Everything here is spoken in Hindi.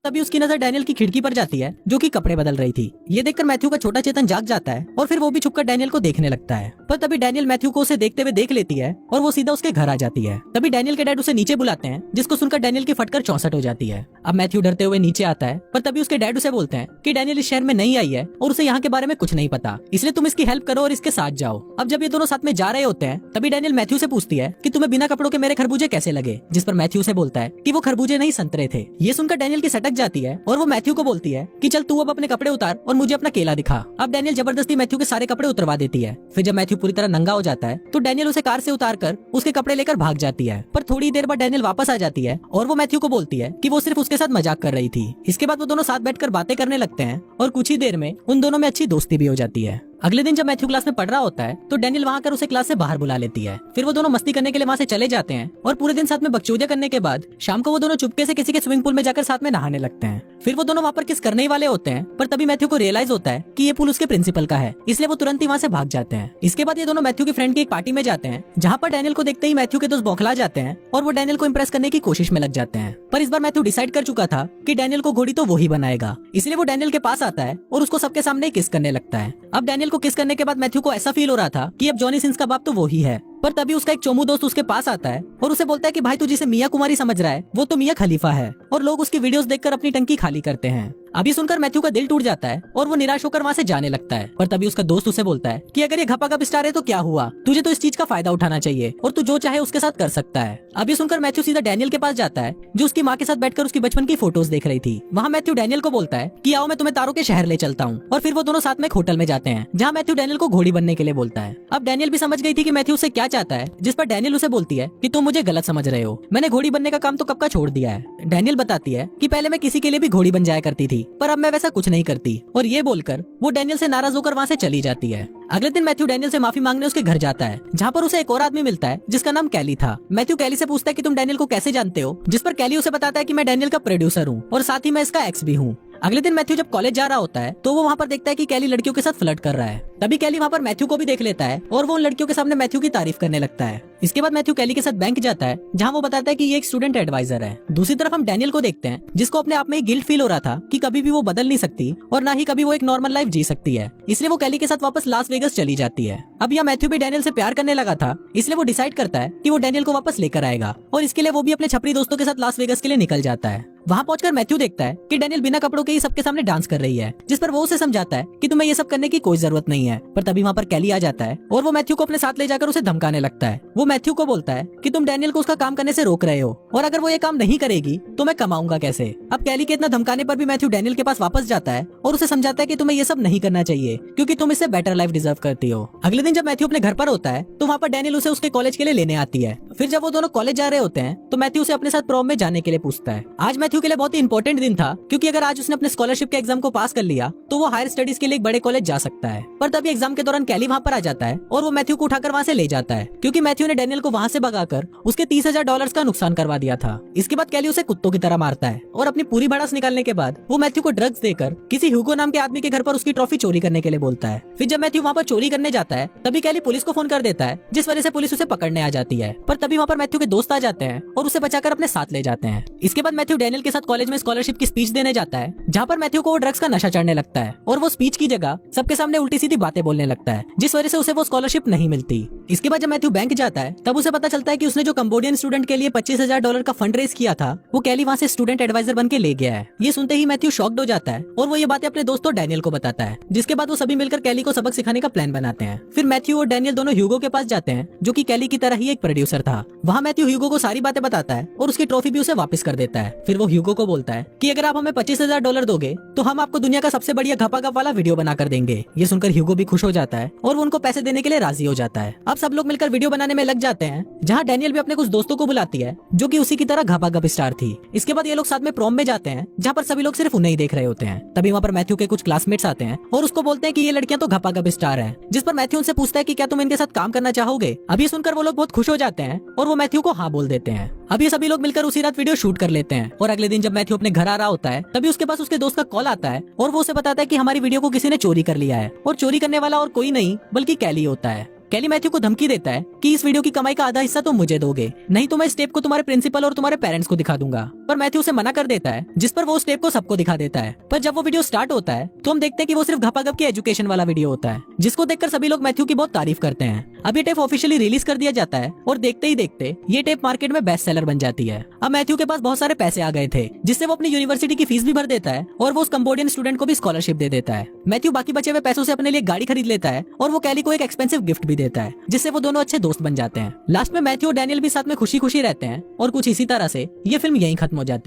तभी उसकी नजर डैनियल की खिड़की पर जाती है जो कि कपड़े बदल रही थी। ये देखकर मैथ्यू का छोटा चेतन जाग जाता है और फिर वो भी छुपकर डैनियल को देखने लगता है। पर तभी डैनियल मैथ्यू को उसे देखते हुए देख लेती है और वो सीधा उसके घर आ जाती है। तभी डैनियल के डैड उसे नीचे बुलाते हैं, जिसको सुनकर डैनियल की फटकर 64 हो जाती है। अब मैथ्यू डरते हुए नीचे आता है, पर तभी उसके डैड उसे बोलते हैं कि डैनियल इस शहर में नहीं आई है और उसे यहाँ के बारे में कुछ नहीं पता, इसलिए तुम इसकी हेल्प करो और इसके साथ जाओ। अब जब ये दोनों साथ में जा रहे होते हैं तभी डैनियल मैथ्यू से पूछती है कि तुम्हें बिना कपड़ों के मेरे खरबूजे कैसे लगे, जिस पर मैथ्यू से बोलता है कि वो खरबूजे नहीं संतरे थे। ये सुनकर डैनियल की सटक जाती है और वो मैथ्यू को बोलती है कि चल तू अब अपने कपड़े उतार और मुझे अपना केला दिखा। अब डैनियल जबरदस्ती मैथ्यू के सारे कपड़े उतरवा देती है। फिर जब मैथ्यू पूरी तरह नंगा हो जाता है तो डैनियल उसे कार से उतार कर उसके कपड़े लेकर भाग जाती है। पर थोड़ी देर बाद डैनियल वापस आ जाती है और वो मैथ्यू को बोलती है कि वो सिर्फ उसके साथ मजाक कर रही थी। इसके बाद वो दोनों साथ बैठकर बातें करने लगते हैं और कुछ ही देर में उन दोनों में अच्छी दोस्ती भी हो जाती है। अगले दिन जब मैथ्यू क्लास में पढ़ रहा होता है तो डैनियल वहाँ कर उसे क्लास से बाहर बुला लेती है। फिर वो दोनों मस्ती करने के लिए वहाँ से चले जाते हैं और पूरे दिन साथ में बकचोदियां करने के बाद शाम को वो दोनों चुपके से किसी के स्विमिंग पूल में जाकर साथ में नहाने लगते हैं। फिर वो दोनों वहाँ पर किस करने ही वाले होते हैं, पर तभी मैथ्यू को रियलाइज होता है कि ये पूल उसके प्रिंसिपल का है, इसलिए वो तुरंत ही वहाँ से भाग जाते हैं। इसके बाद ये दोनों मैथ्यू के फ्रेंड की एक पार्टी में जाते हैं, जहाँ पर डैनियल को देखते ही मैथ्यू के दोस्त बौखला जाते हैं और वो डैनियल को इम्प्रेस करने की कोशिश में लग जाते हैं। पर इस बार मैथ्यू डिसाइड कर चुका था कि डैनियल को घोड़ी तो वो ही बनाएगा, इसलिए वो डैनियल के पास आता है और उसको सबके सामने किस करने लगता है। अब डैनियल को किस करने के बाद मैथ्यू को ऐसा फील हो रहा था कि अब जॉनी सिंस का बाप तो वो ही है। पर तभी उसका एक चोमू दोस्त उसके पास आता है और उसे बोलता है कि भाई तू जिसे मियां कुमारी समझ रहा है वो तो मियां खलीफा है और लोग उसकी वीडियोस देखकर अपनी टंकी खाली करते हैं। अभी सुनकर मैथ्यू का दिल टूट जाता है और वो निराश होकर वहाँ से जाने लगता है। पर तभी उसका दोस्त उसे बोलता है कि अगर ये घपाघप स्टार है तो क्या हुआ, तुझे तो इस चीज का फायदा उठाना चाहिए और तू जो चाहे उसके साथ कर सकता है। अभी सुनकर मैथ्यू सीधा डैनियल के पास जाता है जो उसकी माँ के साथ बैठकर उसकी बचपन की फोटोज देख रही थी। वहाँ मैथ्यू डैनियल को बोलता है कि आओ मैं तुम्हें तारों के शहर ले चलता हूँ, और फिर वो दोनों साथ में एक होटल में जाते हैं जहाँ मैथ्यू डैनियल को घोड़ी बनने के लिए बोलता है। अब डैनियल भी समझ गई थी कि मैथ्यू उससे क्या चाहता है, जिस पर डैनियल उसे बोलती है कि तुम मुझे गलत समझ रहे हो, मैंने घोड़ी बनने का काम तो कब का छोड़ दिया है। डैनियल बताती है कि पहले मैं किसी के लिए भी घोड़ी बन जाया करती थी, पर अब मैं वैसा कुछ नहीं करती, और ये बोलकर वो डैनियल से नाराज होकर वहाँ से चली जाती है। अगले दिन मैथ्यू डैनियल से माफी मांगने उसके घर जाता है, जहाँ पर उसे एक और आदमी मिलता है जिसका नाम कैली था। मैथ्यू कैली से पूछता है कि तुम डैनियल को कैसे जानते हो, जिस पर कैली उसे बताता है कि मैं डैनियल का प्रोड्यूसर हूँ और साथ ही मैं इसका एक्स भी हूँ। अगले दिन मैथ्यू जब कॉलेज जा रहा होता है तो वो वहाँ पर देखता है कि कैली लड़कियों के साथ फ्लर्ट कर रहा है। तभी कैली वहाँ पर मैथ्यू को भी देख लेता है और वो उन लड़कियों के सामने मैथ्यू की तारीफ करने लगता है। इसके बाद मैथ्यू कैली के साथ बैंक जाता है, जहाँ वो बताता है कि ये एक स्टूडेंट एडवाइजर है। दूसरी तरफ हम डैनियल को देखते हैं, जिसको अपने आप में गिल्ट फील हो रहा था कि कभी भी वो बदल नहीं सकती और ना ही कभी वो एक नॉर्मल लाइफ जी सकती है, इसलिए वो कैली के साथ वापस लास वेगस चली जाती है। अब यहाँ मैथ्यू भी डैनियल से प्यार करने लगा था, इसलिए वो डिसाइड करता है कि वो डैनियल को वापस लेकर आएगा और इसके लिए वो भी अपने छपरी दोस्तों के साथ लास वेगस के लिए निकल जाता है। वहाँ पहुंचकर मैथ्यू देखता है कि डैनियल बिना कपड़ों के ही सबके सामने डांस कर रही है, जिस पर वो उसे समझाता है कि तुम्हें ये सब करने की कोई जरूरत नहीं है। पर तभी वहाँ पर कैली आ जाता है और वो मैथ्यू को अपने साथ ले जाकर उसे धमकाने लगता है। वो मैथ्यू को बोलता है कि तुम डैनियल को उसका काम करने से रोक रहे हो और अगर वो ये काम नहीं करेगी तो मैं कमाऊंगा कैसे। अब कैली के इतना धमकाने पर भी मैथ्यू डैनियल के पास वापस जाता है और उसे समझाता है कि तुम्हें ये सब नहीं करना चाहिए क्योंकि तुम इससे बेटर लाइफ डिजर्व करती हो। अगले दिन जब मैथ्यू अपने घर पर होता है तो वहाँ पर डैनियल उसे उसके कॉलेज के लिए लेने आती है। फिर जब वो दोनों कॉलेज जा रहे होते हैं तो मैथ्यू उसे अपने साथ प्रॉम में जाने के लिए पूछता है। आज मैथ्यू के लिए बहुत ही इंपॉर्टेंट दिन था, क्योंकि अगर आज उसने अपने स्कॉलरशिप के एग्जाम को पास कर लिया तो वो हायर स्टडीज के लिए एक बड़े कॉलेज जा सकता है। पर तभी एग्जाम के दौरान कैली वहाँ पर आ जाता है और वो मैथ्यू को उठाकर वहाँ से ले जाता है, क्योंकि मैथ्यू ने डैनियल को वहाँ से भगाकर उसके $30,000 का नुकसान करवा दिया था। इसके बाद कैली उसे कुत्तों की तरह मारता है और अपनी पूरी भड़ास निकालने के बाद वो मैथ्यू को ड्रग्स देकर किसी ह्यूगो नाम के आदमी के घर पर उसकी ट्रॉफी चोरी करने के लिए बोलता है। फिर जब मैथ्यू वहाँ पर चोरी करने जाता है तभी कैली पुलिस को फोन कर देता है, जिस वजह से पुलिस उसे पकड़ने आ जाती है। पर तभी वहाँ पर मैथ्यू के दोस्त आ जाते हैं और उसे बचाकर अपने साथ ले जाते हैं। इसके बाद मैथ्यू डैनियल के साथ कॉलेज में स्कॉलरशिप की स्पीच देने जाता है, जहाँ पर मैथ्यू को वो ड्रग्स का नशा चढ़ने लगता है और वो स्पीच की जगह सबके सामने उल्टी सीधी बातें बोलने लगता है, जिस वजह से उसे वो स्कॉलरशिप नहीं मिलती। इसके बाद जब मैथ्यू बैंक जाता है तब उसे पता चलता है कि उसने जो कंबोडियन स्टूडेंट के लिए $25,000 का फंड रेज किया था वो कैली वहाँ से स्टूडेंट एडवाइजर बन के ले गया है। ये सुनते ही मैथ्यू शॉक्ड हो जाता है और वो ये बातें अपने दोस्तों डैनियल को बताता है, जिसके बाद वो सभी मिलकर कैली को सबक सिखाने का प्लान बनाते हैं। फिर मैथ्यू और डैनियल दोनों ह्यूगो के पास जाते हैं, जो कि कैली की तरह ही एक प्रोड्यूसर था। वहाँ मैथ्यू ह्यूगो को सारी बातें बताता है और उसकी ट्रॉफी भी उसे वापस कर देता है। फिर वो ह्यूगो को बोलता है कि अगर आप हमें $25,000 दोगे तो हम आपको दुनिया का सबसे बढ़िया घपाघप वाला वीडियो बना कर देंगे। ये सुनकर ह्यूगो भी खुश हो जाता है और वो उनको पैसे देने के लिए राजी हो जाता है। अब सब लोग मिलकर वीडियो बनाने में लग जाते हैं, जहाँ डैनियल भी अपने कुछ दोस्तों को बुलाती है जो कि उसी की तरह घपाघप स्टार थी। इसके बाद ये लोग साथ में प्रॉम में जाते हैं, जहाँ पर सभी लोग सिर्फ उन्हें ही देख रहे होते हैं। तभी वहाँ पर मैथ्यू के कुछ क्लासमेट्स आते हैं और उसको बोलते हैं कि ये लड़कियां तो घपाघप स्टार हैं, जिस पर मैथ्यू उनसे पूछता है कि क्या तुम इनके साथ काम करना चाहोगे। अभी सुनकर वो लोग बहुत खुश हो जाते हैं और वो मैथ्यू को हाँ बोल देते हैं। अब ये सभी लोग मिलकर उसी रात वीडियो शूट कर लेते हैं और अगले दिन जब मैथ्यू अपने घर आ रहा होता है तभी उसके पास उसके दोस्त का कॉल आता है और वो उसे बताता है कि हमारी वीडियो को किसी ने चोरी कर लिया है और चोरी करने वाला और कोई नहीं बल्कि कैली होता है। कैली मैथ्यू को धमकी देता है कि इस वीडियो की कमाई का आधा हिस्सा तो मुझे दोगे, नहीं तो मैं इस टेप को तुम्हारे प्रिंसिपल और तुम्हारे पेरेंट्स को दिखा दूंगा। पर मैथ्यू उसे मना कर देता है, जिस पर वो उस टेप को सबको दिखा देता है। पर जब वो वीडियो स्टार्ट होता है तो हम देखते हैं कि वो सिर्फ घपाघप की एजुकेशन वाला वीडियो होता है, जिसको देखकर सभी लोग मैथ्यू की बहुत तारीफ करते हैं। अब ये टेप ऑफिशियली रिलीज कर दिया जाता है और देखते ही देखते ये टेप मार्केट में बेस्ट सेलर बन जाती है। अब मैथ्यू के पास बहुत सारे पैसे आ गए थे, जिससे वो अपनी यूनिवर्सिटी की फीस भी भर देता है और वो उस कंबोडियन स्टूडेंट को भी स्कॉलरशिप दे देता है। मैथ्यू बाकी बचे हुए पैसों से अपने लिए गाड़ी खरीद लेता है और वो कैली को एक एक्सपेंसिव गिफ्ट भी देता है, जिससे वो दोनों अच्छे दोस्त बन जाते हैं। लास्ट में मैथ्यू और डैनियल भी साथ में खुशी खुशी रहते हैं और कुछ इसी तरह से ये फिल्म यहीं खत्म हो जाती है।